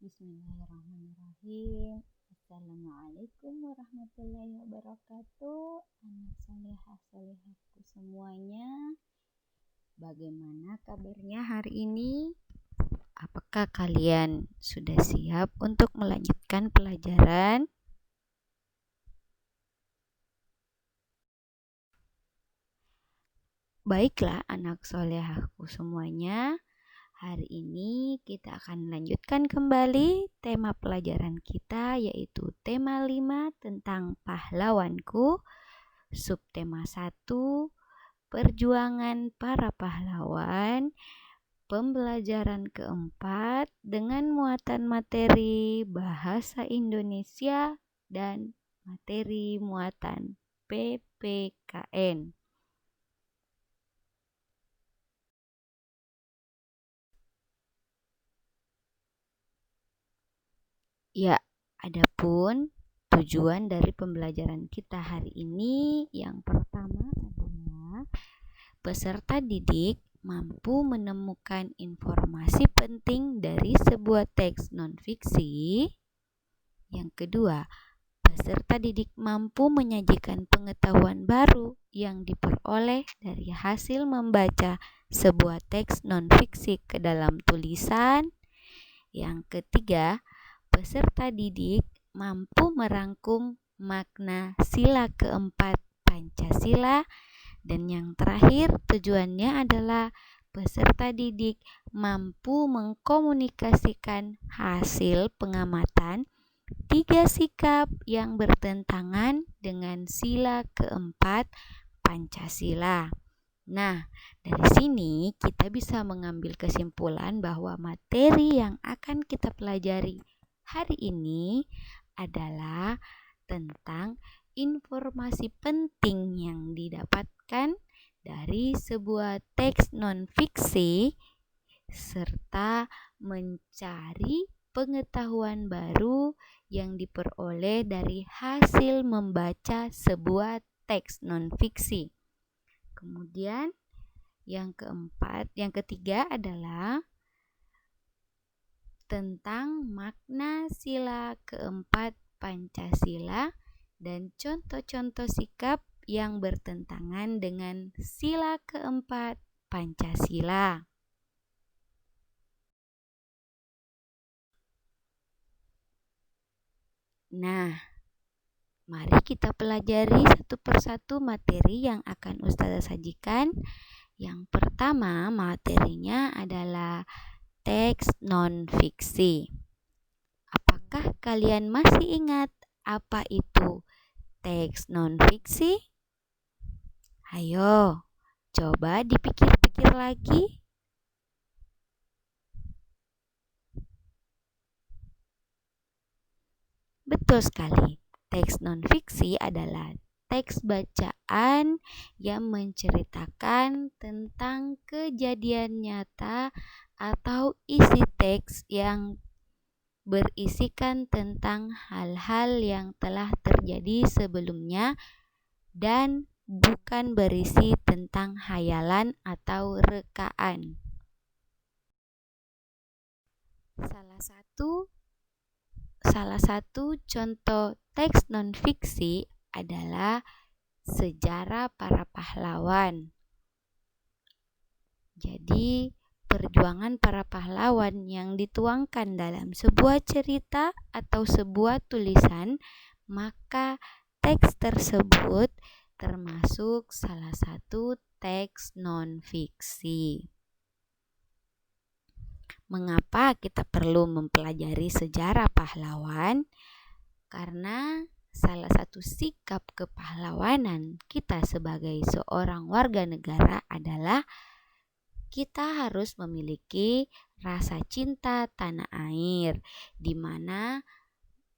Bismillahirrahmanirrahim. Assalamualaikum warahmatullahi wabarakatuh. Anak solehah solehahku semuanya, bagaimana kabarnya hari ini? Apakah kalian sudah siap untuk melanjutkan pelajaran? Baiklah anak solehahku semuanya, hari ini kita akan melanjutkan kembali tema pelajaran kita, yaitu tema 5 tentang pahlawanku. Subtema 1, perjuangan para pahlawan. Pembelajaran keempat dengan muatan materi bahasa Indonesia dan materi muatan PPKN. Ya, adapun tujuan dari pembelajaran kita hari ini yang pertama adalah peserta didik mampu menemukan informasi penting dari sebuah teks non-fiksi. Yang kedua, peserta didik mampu menyajikan pengetahuan baru yang diperoleh dari hasil membaca sebuah teks non-fiksi ke dalam tulisan. Yang ketiga, peserta didik mampu merangkum makna sila keempat Pancasila. Dan yang terakhir, tujuannya adalah peserta didik mampu mengkomunikasikan hasil pengamatan 3 sikap yang bertentangan dengan sila keempat Pancasila. Nah, dari sini kita bisa mengambil kesimpulan bahwa materi yang akan kita pelajari hari ini adalah tentang informasi penting yang didapatkan dari sebuah teks non-fiksi serta mencari pengetahuan baru yang diperoleh dari hasil membaca sebuah teks non-fiksi. Kemudian yang ketiga adalah tentang makna sila keempat Pancasila dan contoh-contoh sikap yang bertentangan dengan sila keempat Pancasila. Nah, mari kita pelajari satu persatu materi yang akan Ustazah sajikan. Yang pertama, materinya adalah teks non-fiksi. Apakah kalian masih ingat apa itu teks non-fiksi? Ayo, coba dipikir-pikir lagi. Betul sekali, teks non-fiksi adalah teks bacaan yang menceritakan tentang kejadian nyata atau isi teks yang berisikan tentang hal-hal yang telah terjadi sebelumnya dan bukan berisi tentang hayalan atau rekaan. Salah satu contoh teks non-fiksi adalah sejarah para pahlawan. Jadi, perjuangan para pahlawan yang dituangkan dalam sebuah cerita atau sebuah tulisan, maka teks tersebut termasuk salah satu teks non-fiksi. Mengapa kita perlu mempelajari sejarah pahlawan? Karena salah satu sikap kepahlawanan kita sebagai seorang warga negara adalah kita harus memiliki rasa cinta tanah air, di mana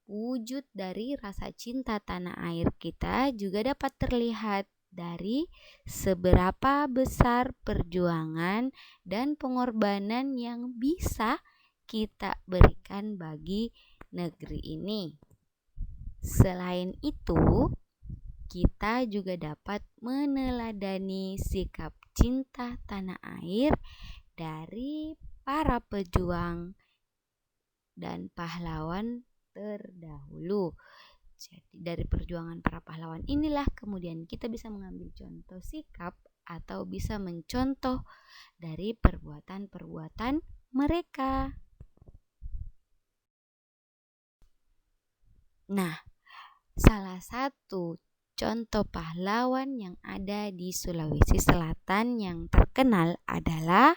wujud dari rasa cinta tanah air kita juga dapat terlihat dari seberapa besar perjuangan dan pengorbanan yang bisa kita berikan bagi negeri ini. Selain itu, kita juga dapat meneladani sikap cinta tanah air dari para pejuang dan pahlawan terdahulu. Jadi dari perjuangan para pahlawan inilah kemudian kita bisa mengambil contoh sikap atau bisa mencontoh dari perbuatan-perbuatan mereka. Nah, salah satu contoh pahlawan yang ada di Sulawesi Selatan yang terkenal adalah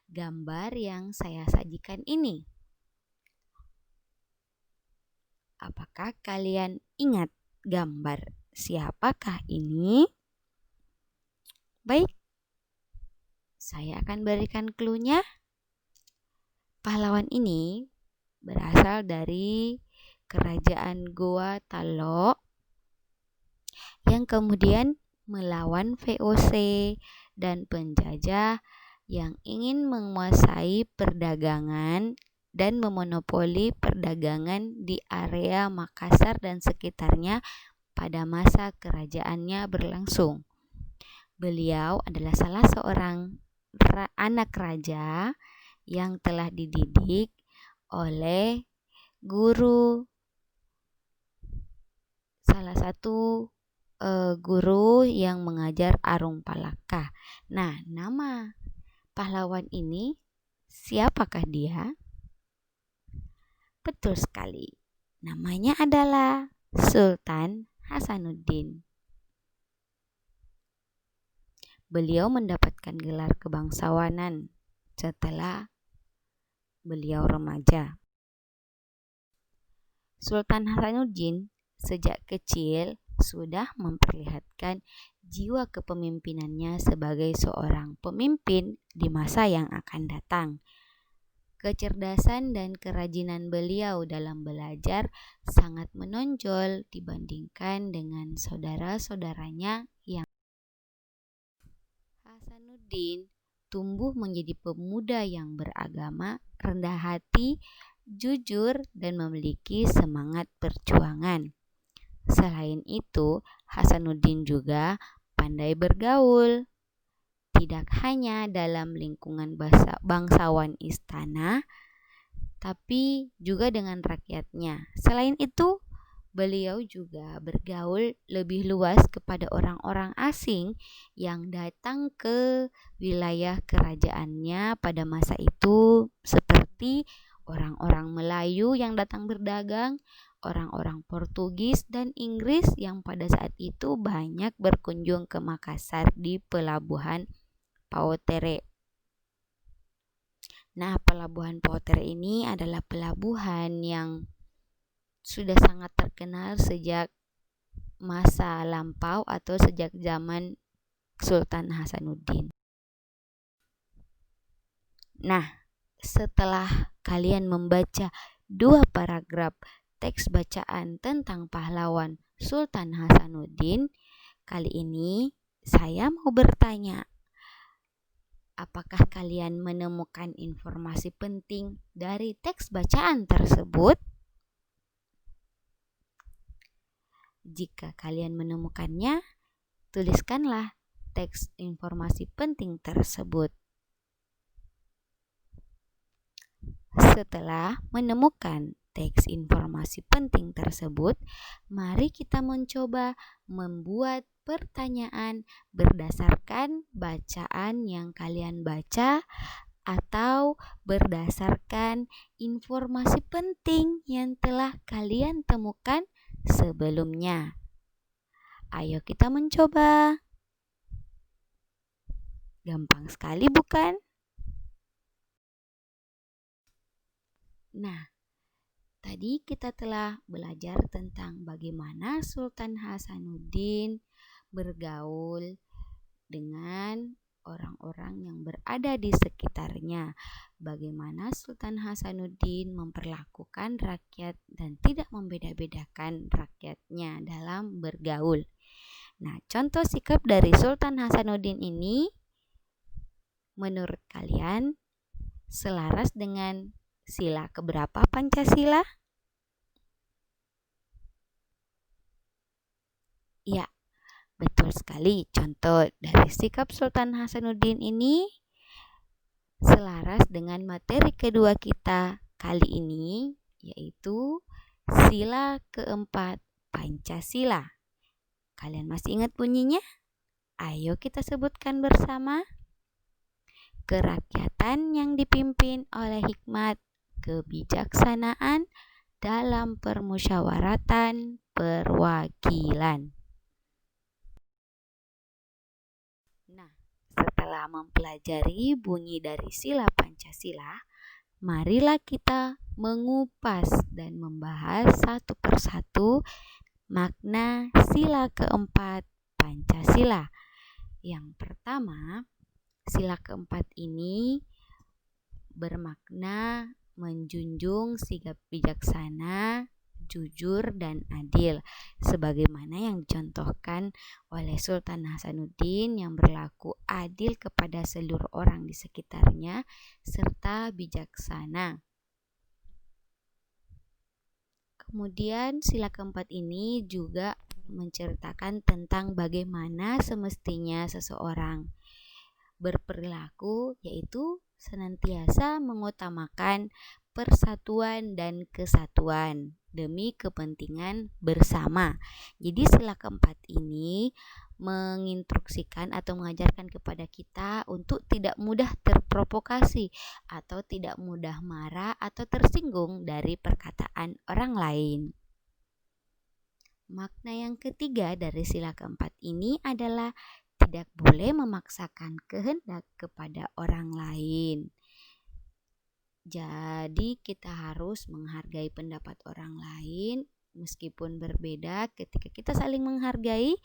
gambar yang saya sajikan ini. Apakah kalian ingat gambar siapakah ini? Baik, saya akan berikan clue-nya. Pahlawan ini berasal dari kerajaan Goa Talok yang kemudian melawan VOC dan penjajah yang ingin menguasai perdagangan dan memonopoli perdagangan di area Makassar dan sekitarnya pada masa kerajaannya berlangsung. Beliau adalah salah seorang anak raja yang telah dididik oleh salah satu guru yang mengajar Arung Palaka. Nah, nama pahlawan ini siapakah dia? Betul sekali. Namanya adalah Sultan Hasanuddin. Beliau mendapatkan gelar kebangsawanan setelah beliau remaja. Sultan Hasanuddin sejak kecil sudah memperlihatkan jiwa kepemimpinannya sebagai seorang pemimpin di masa yang akan datang. Kecerdasan dan kerajinan beliau dalam belajar sangat menonjol dibandingkan dengan saudara-saudaranya yang Hasanuddin tumbuh menjadi pemuda yang beragama, rendah hati, jujur, dan memiliki semangat perjuangan. Selain itu, Hasanuddin juga pandai bergaul. Tidak hanya dalam lingkungan bangsawan istana, tapi juga dengan rakyatnya. Selain itu, beliau juga bergaul lebih luas kepada orang-orang asing yang datang ke wilayah kerajaannya pada masa itu, seperti orang-orang Melayu yang datang berdagang, orang-orang Portugis dan Inggris yang pada saat itu banyak berkunjung ke Makassar di pelabuhan Pautere. Nah, pelabuhan Pautere ini adalah pelabuhan yang sudah sangat terkenal sejak masa lampau atau sejak zaman Sultan Hasanuddin. Nah, setelah kalian membaca 2 paragraf teks bacaan tentang pahlawan Sultan Hasanuddin, kali ini saya mau bertanya, apakah kalian menemukan informasi penting dari teks bacaan tersebut? Jika kalian menemukannya, tuliskanlah teks informasi penting tersebut. Setelah menemukan teks informasi penting tersebut, mari kita mencoba membuat pertanyaan berdasarkan bacaan yang kalian baca atau berdasarkan informasi penting yang telah kalian temukan sebelumnya. Ayo kita mencoba. Gampang sekali, bukan? Nah, tadi kita telah belajar tentang bagaimana Sultan Hasanuddin bergaul dengan orang-orang yang berada di sekitarnya. Bagaimana Sultan Hasanuddin memperlakukan rakyat dan tidak membeda-bedakan rakyatnya dalam bergaul. Nah, contoh sikap dari Sultan Hasanuddin ini menurut kalian selaras dengan sila keberapa Pancasila? Ya, betul sekali. Contoh dari sikap Sultan Hasanuddin ini selaras dengan materi kedua kita kali ini yaitu sila keempat Pancasila. Kalian masih ingat bunyinya? Ayo kita sebutkan bersama. Kerakyatan yang dipimpin oleh hikmat, kebijaksanaan dalam permusyawaratan perwakilan. Nah, setelah mempelajari bunyi dari sila Pancasila, marilah kita mengupas dan membahas satu persatu makna sila keempat Pancasila. Yang pertama, sila keempat ini bermakna menjunjung sikap bijaksana, jujur, dan adil, sebagaimana yang dicontohkan oleh Sultan Hasanuddin yang berlaku adil kepada seluruh orang di sekitarnya, serta bijaksana. Kemudian sila keempat ini juga menceritakan tentang bagaimana semestinya seseorang berperilaku, yaitu senantiasa mengutamakan persatuan dan kesatuan demi kepentingan bersama. Jadi sila keempat ini menginstruksikan atau mengajarkan kepada kita untuk tidak mudah terprovokasi atau tidak mudah marah atau tersinggung dari perkataan orang lain. Makna yang ketiga dari sila keempat ini adalah tidak boleh memaksakan kehendak kepada orang lain. Jadi kita harus menghargai pendapat orang lain meskipun berbeda. Ketika kita saling menghargai,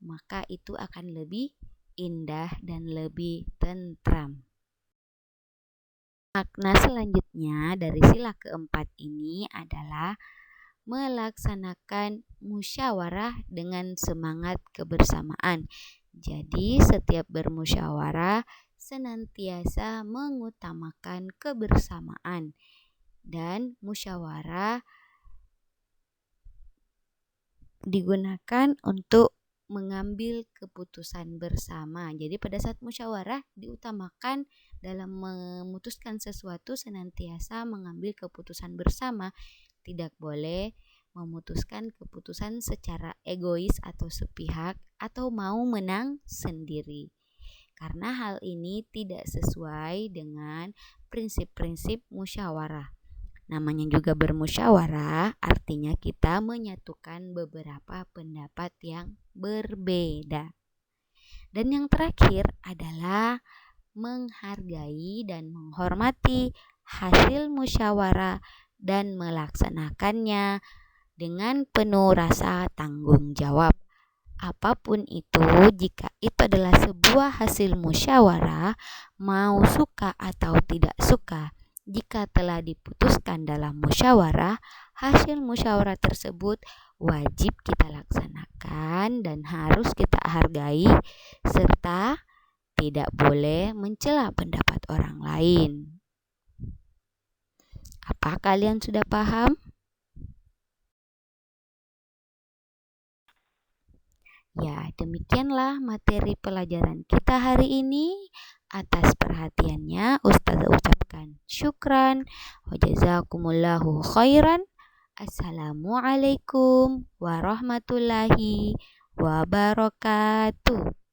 maka itu akan lebih indah dan lebih tentram. Makna selanjutnya dari sila keempat ini adalah melaksanakan musyawarah dengan semangat kebersamaan. Jadi setiap bermusyawarah senantiasa mengutamakan kebersamaan, dan musyawarah digunakan untuk mengambil keputusan bersama. Jadi pada saat musyawarah diutamakan dalam memutuskan sesuatu senantiasa mengambil keputusan bersama. Tidak boleh memutuskan keputusan secara egois atau sepihak atau mau menang sendiri. Karena hal ini tidak sesuai dengan prinsip-prinsip musyawarah. Namanya juga bermusyawarah, artinya kita menyatukan beberapa pendapat yang berbeda. Dan yang terakhir adalah menghargai dan menghormati hasil musyawarah dan melaksanakannya dengan penuh rasa tanggung jawab. Apapun itu, jika itu adalah sebuah hasil musyawarah, mau suka atau tidak suka, jika telah diputuskan dalam musyawarah, hasil musyawarah tersebut wajib kita laksanakan dan harus kita hargai, serta tidak boleh mencela pendapat orang lain. Apa kalian sudah paham? Ya, demikianlah materi pelajaran kita hari ini. Atas perhatiannya, Ustazah ucapkan syukran wa jazakumullahu khairan. Assalamualaikum warahmatullahi wabarakatuh.